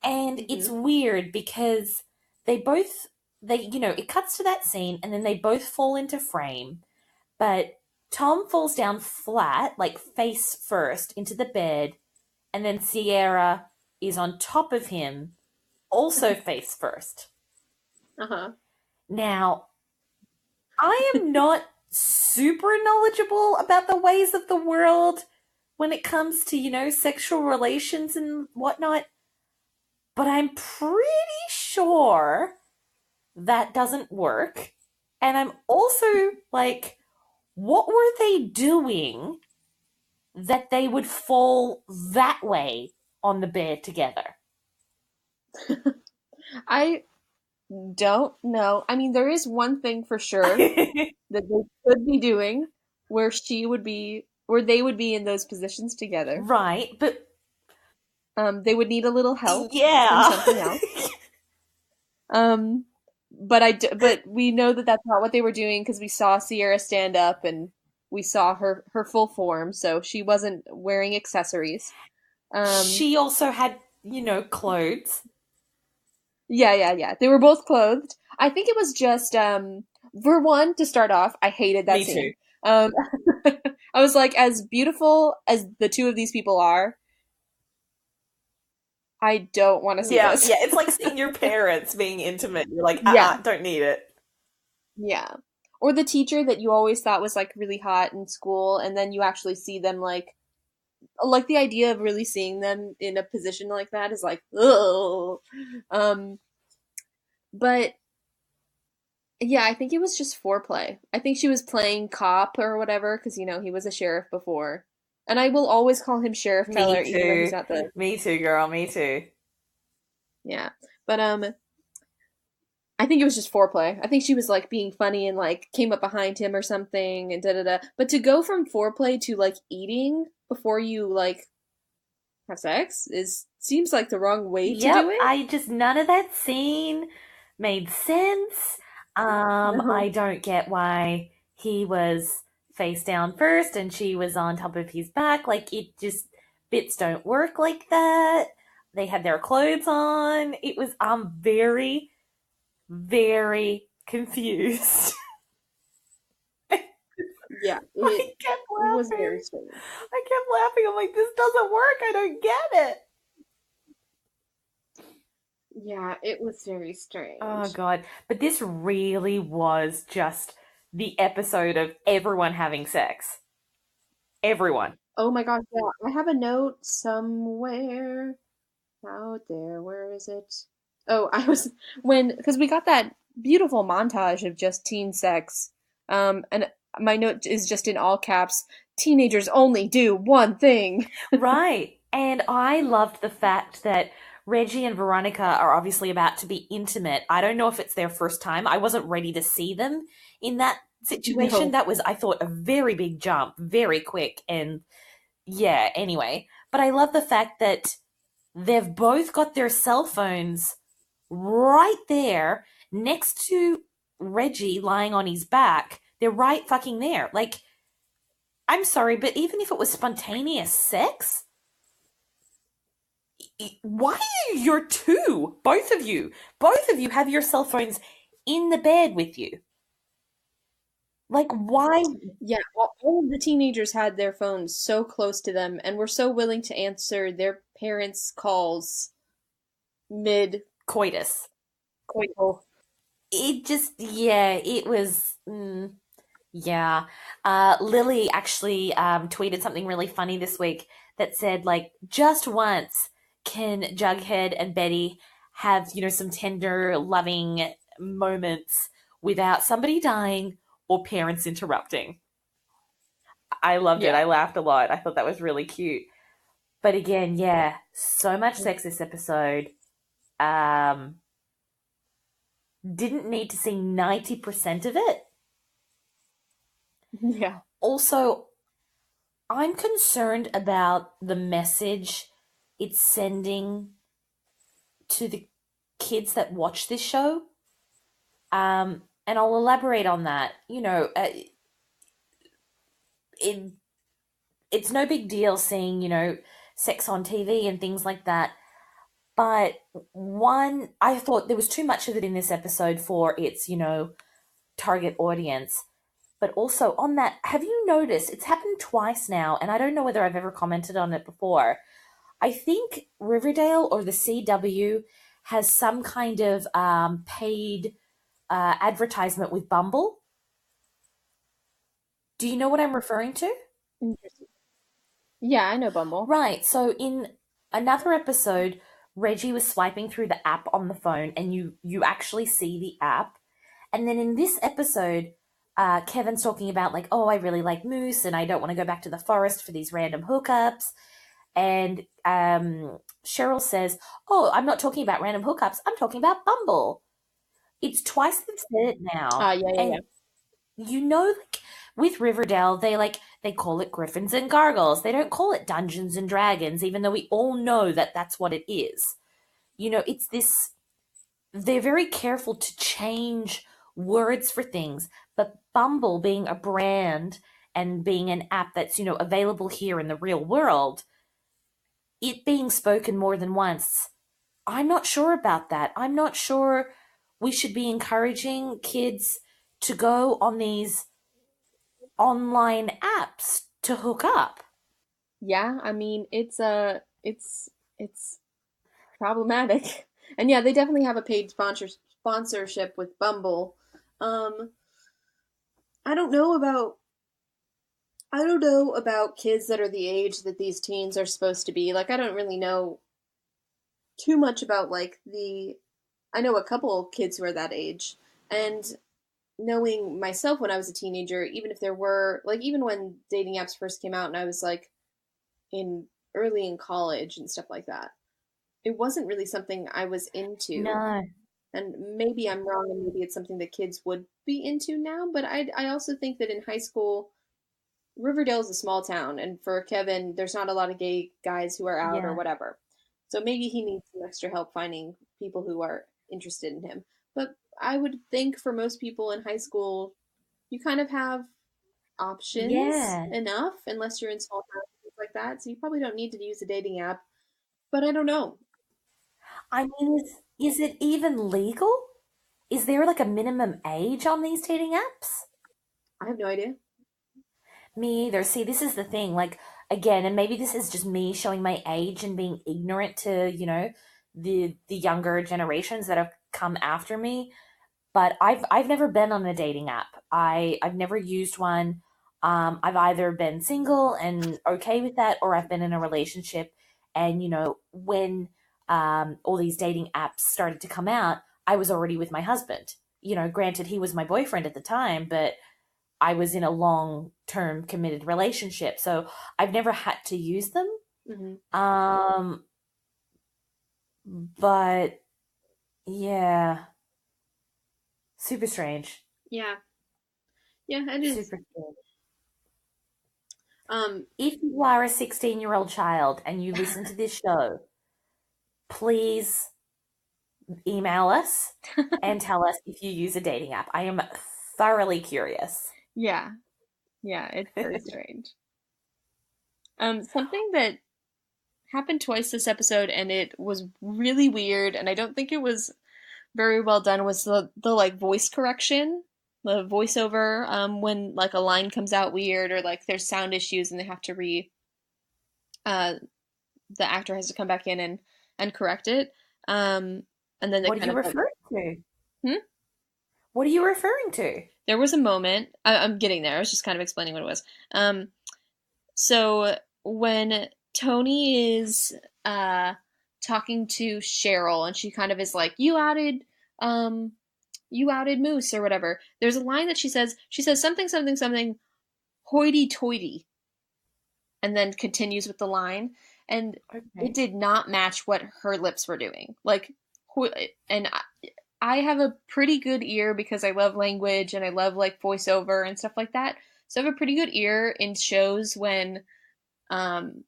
And it's Hmm. weird because they both, it cuts to that scene and then they both fall into frame, but Tom falls down flat, like face first, into the bed, and then Sierra is on top of him, also face first. Uh-huh. Now, I am not super knowledgeable about the ways of the world when it comes to, sexual relations and whatnot, but I'm pretty sure that doesn't work. And I'm also like, what were they doing that they would fall that way on the bed together? I don't know. I mean, there is one thing for sure that they could be doing where they would be in those positions together. Right, but They would need a little help from yeah. something else. Um, but we know that that's not what they were doing because we saw Sierra stand up and we saw her full form, so she wasn't wearing accessories. Um, She also had, clothes. yeah, yeah, yeah. They were both clothed. I think it was just for one to start off, I hated that Me too. scene. Um, I was like, as beautiful as the two of these people are, I don't want to see Yeah, this. yeah. It's like seeing your parents being intimate. You're like, Yeah, don't need it. yeah. Or the teacher that you always thought was like really hot in school, and then you actually see them like the idea of really seeing them in a position like that is like, oh. But yeah, I think it was just foreplay. I think she was playing cop or whatever because he was a sheriff before, and I will always call him Sheriff Me Keller even though he's too. not the Me too, girl. Me too. yeah. But I think it was just foreplay. I think she was like being funny and like came up behind him or something and da da da. But to go from foreplay to like eating before you like have sex is seems like the wrong way to do Yep. it. I just none of that scene made sense. No. I don't get why he was face down first and she was on top of his back. Like it just bits don't work like that. They had their clothes on. It was very, very confused. Yeah, it I kept was laughing. very strange. I kept laughing. I'm like, this doesn't work. I don't get it. Yeah, it was very Oh strange. God. But this really was just the episode of everyone having sex. Everyone. Oh my gosh, yeah. I have a note somewhere out there. Where is it? Oh, I was because we got that beautiful montage of just teen sex. And my note is just in all caps. Teenagers only do one thing. Right. And I loved the fact that Reggie and Veronica are obviously about to be intimate. I don't know if it's their first time. I wasn't ready to see them in that situation. No. That was, I thought, a very big jump, very quick. And yeah, anyway. But I love the fact that they've both got their cell phones right there next to Reggie lying on his back. They're right fucking there. Like, I'm sorry, but even if it was spontaneous sex, why are you two? Both of you. Both of you have your cell phones in the bed with you. Like, why? Yeah, all of the teenagers had their phones so close to them and were so willing to answer their parents' calls mid Coitus. coital. It just, yeah, it was. Yeah. Lily actually tweeted something really funny this week that said, like, just once can Jughead and Betty have, some tender, loving moments without somebody dying or parents interrupting. I loved it. Yeah. I laughed a lot. I thought that was really cute. But again, yeah, so much sex this episode. Um, didn't need to see 90% of it. Yeah. Also, I'm concerned about the message it's sending to the kids that watch this show. And I'll elaborate on that. It, it's no big deal seeing, sex on TV and things like that. But one, I thought there was too much of it in this episode for its, target audience. But also on that, have you noticed it's happened twice now, and I don't know whether I've ever commented on it before. I think Riverdale or the CW has some kind of paid advertisement with Bumble. Do you know what I'm referring to? Interesting. Yeah, I know Bumble. Right. So in another episode, Reggie was swiping through the app on the phone, and you actually see the app. And then in this episode, Kevin's talking about like, oh, I really like Moose, and I don't want to go back to the forest for these random hookups. And Cheryl says, oh, I'm not talking about random hookups. I'm talking about Bumble. It's twice they've said it now. Yeah, yeah, yeah. And like with Riverdale, they call it Griffins and Gargles. They don't call it Dungeons and Dragons, even though we all know that that's what it is. It's this. They're very careful to change words for things, but Bumble being a brand and being an app that's available here in the real world, it being spoken more than once, I'm not sure about that. I'm not sure we should be encouraging kids to go on these online apps to hook up. Yeah, I mean, it's problematic. And yeah, they definitely have a paid sponsorship with Bumble. Um, I don't know about I don't know about kids that are the age that these teens are supposed to be. Like, I don't really know too much about like the I know a couple kids who are that age. And knowing myself when I was a teenager, even if there were like even when dating apps first came out and I was like in early in college and stuff like that, it wasn't really something I was into. No. And maybe I'm wrong and maybe it's something that kids would be into now, but I also think that in high school Riverdale is a small town, and for Kevin, there's not a lot of gay guys who are out or Yeah. whatever. So maybe he needs some extra help finding people who are interested in him. But I would think for most people in high school, you kind of have options Yeah. enough, unless you're in small towns and things like that. So you probably don't need to use a dating app. But I don't know. I mean, is it even legal? Is there like a minimum age on these dating apps? I have no idea. Me either. See, this is the thing. Like, again, and maybe this is just me showing my age and being ignorant to, the younger generations that have come after me. But I've never been on a dating app. I've never used one. I've either been single and okay with that, or I've been in a relationship. And when all these dating apps started to come out, I was already with my husband. Granted, he was my boyfriend at the time, but I was in a long term committed relationship, so I've never had to use them. Hmm. Um, but yeah, super strange. Yeah, yeah, it is. Super strange. Um, If you are a 16-year-old child and you listen to this show, please email us and tell us if you use a dating app. I am thoroughly curious. yeah, Yeah, it's very strange. Something that happened twice this episode and it was really weird and I don't think it was very well done was the like voice correction, the voiceover when like a line comes out weird or like there's sound issues and they have to uh the actor has to come back in and correct it. And then they What are kind you of like referring to? hmm? What are you referring to? There was a moment I'm getting there. I was just kind of explaining what it was. So when Tony is uh talking to Cheryl and she kind of is like, um you outed Moose or whatever. There's a line that she says something something something hoity toity and then continues with the line and it Okay. did not match what her lips were doing. Like and I have a pretty good ear because I love language and I love like voiceover and stuff like that. So I have a pretty good ear in shows when um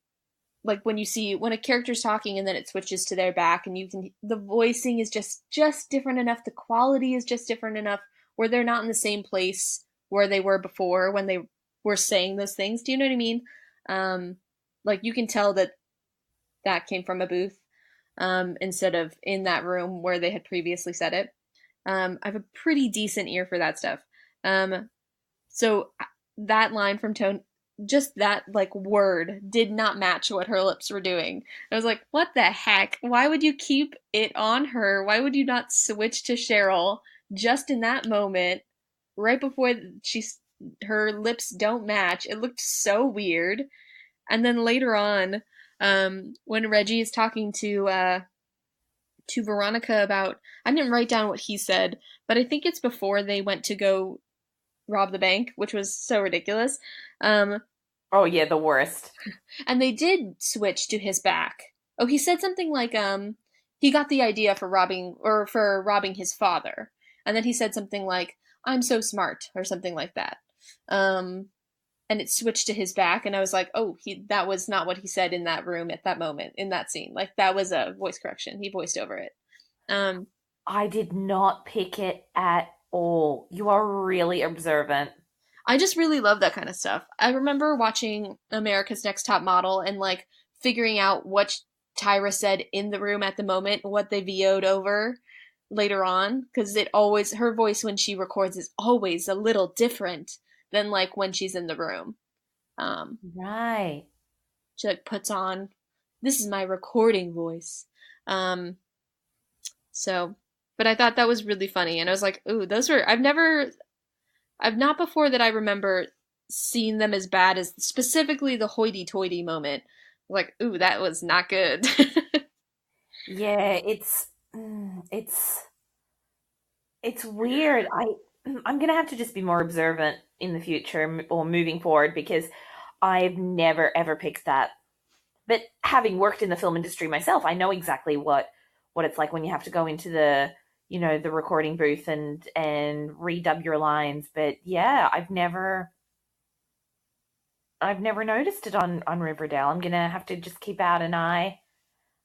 like when you see when a character's talking and then it switches to their back and you can the voicing is just different enough, the quality is just different enough where they're not in the same place where they were before when they were saying those things. Do you know what I mean? um like you can tell that that came from a booth instead of in that room where they had previously said it. I have a pretty decent ear for that stuff. um so that line from Tone, just that like word did not match what her lips were doing. I was like, what the heck? Why would you keep it on her? Why would you not switch to Cheryl just in that moment, right before she's her lips don't match? It looked so weird. And then later on, when Reggie is talking to Veronica about, I didn't write down what he said, but I think it's before they went to go rob the bank, which was so ridiculous. Um, Oh yeah, the worst. and they did switch to his back. Oh, he said something like, he got the idea for robbing his father, and then he said something like, "I'm so smart" or something like that. Um, and it switched to his back, and I was like, "Oh, he that was not what he said in that room at that moment in that scene. Like that was a voice correction. He voiced over it." Um, I did not pick it at all. You are really observant. I just really love that kind of stuff. I remember watching America's Next Top Model and like figuring out what Tyra said in the room at the moment, what they VO'd over later on, because it always her voice when she records is always a little different than like when she's in the room. Um, Right. she like puts on, "This is my recording voice." Um, so, but I thought that was really funny, and I was like, "Ooh, those were I've not before that I remember seeing them as bad as specifically the hoity-toity moment. Like, ooh, that was not good." Yeah, it's weird. I'm gonna have to just be more observant in the future or moving forward because I've never ever picked that. But having worked in the film industry myself, I know exactly what it's like when you have to go into the the recording booth and redub your lines. But yeah, I've never noticed it on Riverdale. I'm gonna have to just keep out an eye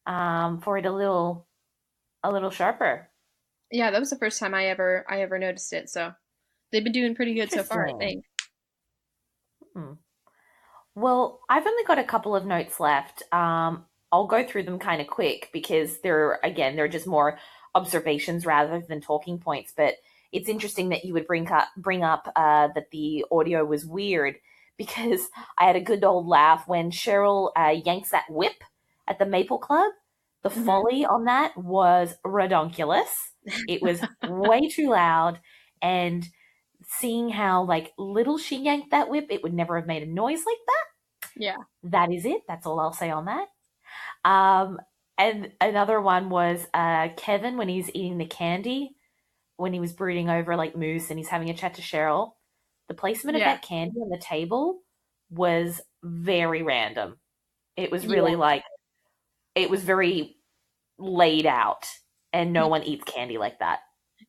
for it a little sharper. Yeah, that was the first time I ever noticed it. So they've been doing pretty good so far, I Interesting. think. Hmm. Well, I've only got a couple of notes left. I'll go through them kind of quick because they're just more observations rather than talking points. But it's interesting that you would bring up that the audio was weird because I had a good old laugh when Cheryl yanks that whip at the Maple Club. The Hmm. foley on that was redonkulous. It was way too loud, and seeing how like little she yanked that whip, it would never have made a noise like that. Yeah, That is it. That's all I'll say on that. Um, and another one was Kevin when he's eating the candy, when he was brooding over like Moose and he's having a chat to Cheryl. The placement of yeah, that candy on the table was very random. It was yeah, really like, it was very laid out, and no yeah. one eats candy like that.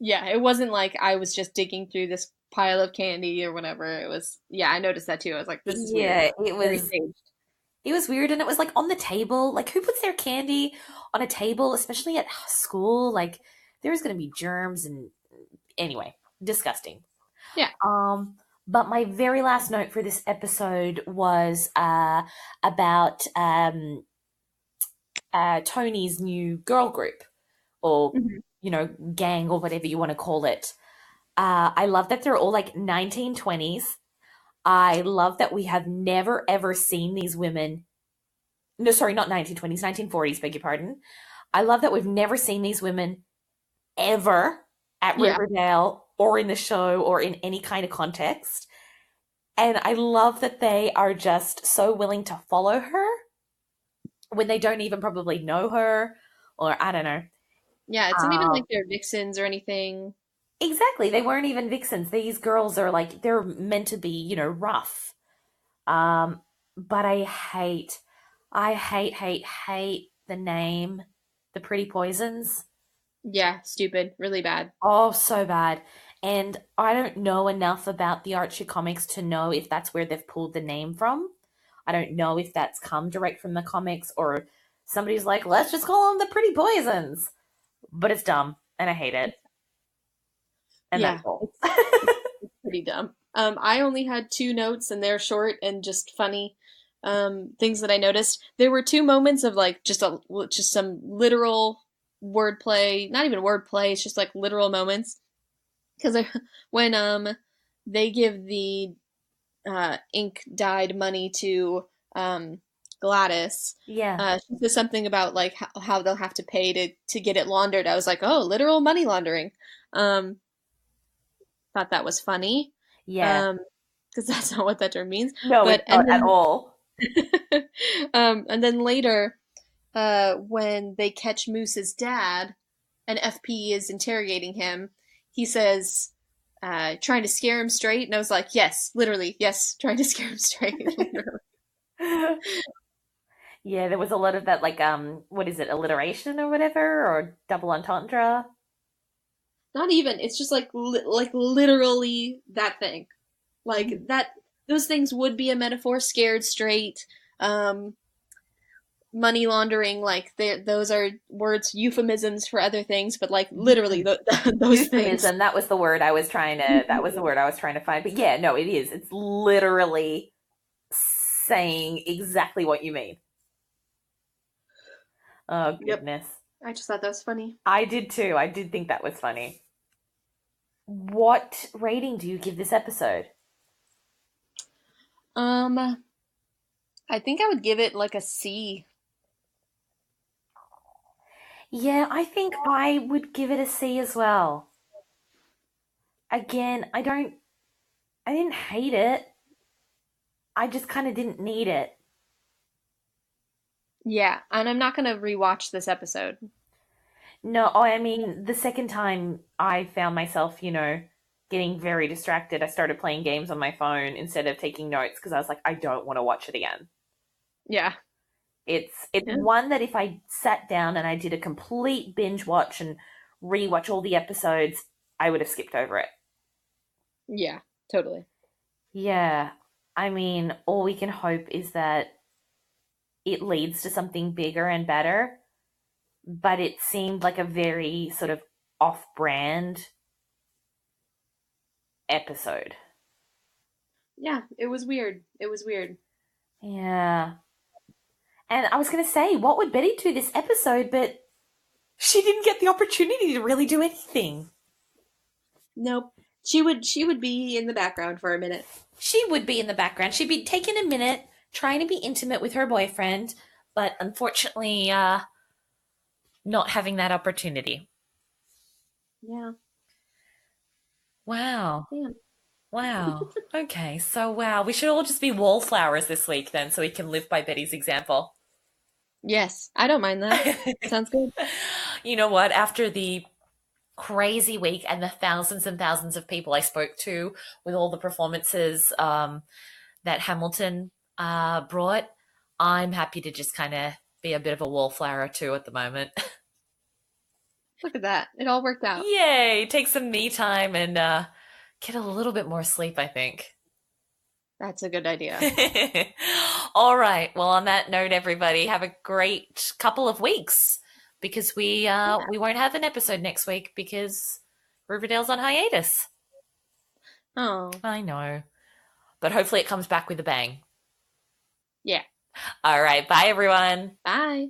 Yeah, it wasn't like I was just digging through this pile of candy or whatever. It was, yeah, I noticed that too. I was like, this is weird. Yeah, it Very was staged. it was weird, and it was like on the table. Like, who puts their candy on a table, especially at school? Like, there's going to be germs and anyway, disgusting. Yeah. Um, But my very last note for this episode was about Tony's new girl group, or gang, or whatever you want to call it. I love that they're all like 1920s. I love that we have never ever seen these women. No, sorry, not 1920s, 1940s, beg your pardon. I love that we've never seen these women ever at Yeah. Riverdale or in the show or in any kind of context. And I love that they are just so willing to follow her when they don't even probably know her, or I don't know. Yeah, it's not even like they're vixens or anything. Exactly. They weren't even vixens. These girls are like, they're meant to be, rough. But I hate the name, the Pretty Poisons. Yeah, stupid. Really bad. Oh, so bad. And I don't know enough about the Archie comics to know if that's where they've pulled the name from. I don't know if that's come direct from the comics or somebody's like, let's just call them the Pretty Poisons. But it's dumb and I hate it. And Yeah, that's all. it's pretty dumb. I only had 2 notes and they're short and just funny things that I noticed. There were 2 moments of like just some literal wordplay, not even wordplay, it's just like literal moments. Because when they give the ink dyed money to Gladys, Yeah. she says something about like how they'll have to pay to get it laundered. I was like, oh, literal money laundering. Thought that was funny. Yeah. Because that's not what that term means. No, But it's not at all. and then later, when they catch Moose's dad, and FP is interrogating him, he says, trying to scare him straight. And I was like, yes, literally, yes, trying to scare him straight. Yeah, there was a lot of that, like, what is it, alliteration or whatever, or double entendre? Not even. It's just like literally that thing. Like that. Those things would be a metaphor. Scared straight. Money laundering. Like those are words, euphemisms for other things. But like literally those Euphemism, things. that was the word I was trying to, find. But yeah, no, it is. It's literally saying exactly what you mean. Oh, goodness. Yep. I just thought that was funny. I did too. I did think that was funny. What rating do you give this episode? I think I would give it like a C. Yeah, I think I would give it a C as well. Again, I didn't hate it. I just kind of didn't need it. Yeah, and I'm not gonna rewatch this episode. No, I mean, the second time I found myself, getting very distracted, I started playing games on my phone instead of taking notes because I was like, I don't want to watch it again. Yeah. It's one that if I sat down and I did a complete binge watch and rewatch all the episodes, I would have skipped over it. Yeah, totally. Yeah. I mean, all we can hope is that it leads to something bigger and better, but it seemed like a very sort of off-brand episode. Yeah, it was weird. It was weird. Yeah. And I was going to say, what would Betty do this episode, but she didn't get the opportunity to really do anything. Nope. She would be in the background for a minute. She would be in the background. She'd be taking a minute, trying to be intimate with her boyfriend, but unfortunately, not having that opportunity. Yeah. Wow. Yeah. Wow. Okay, so wow. We should all just be wallflowers this week then, so we can live by Betty's example. Yes, I don't mind that. Sounds good. You know what? After the crazy week and the thousands and thousands of people I spoke to with all the performances that Hamilton brought, I'm happy to just kind of be a bit of a wallflower too at the moment. Look at that. It all worked out. Yay! Take some me time and get a little bit more sleep, I think. That's a good idea. All right. Well, on that note, everybody, have a great couple of weeks because we won't have an episode next week because Riverdale's on hiatus. Oh. I know. But hopefully it comes back with a bang. Yeah. All right. Bye, everyone. Bye.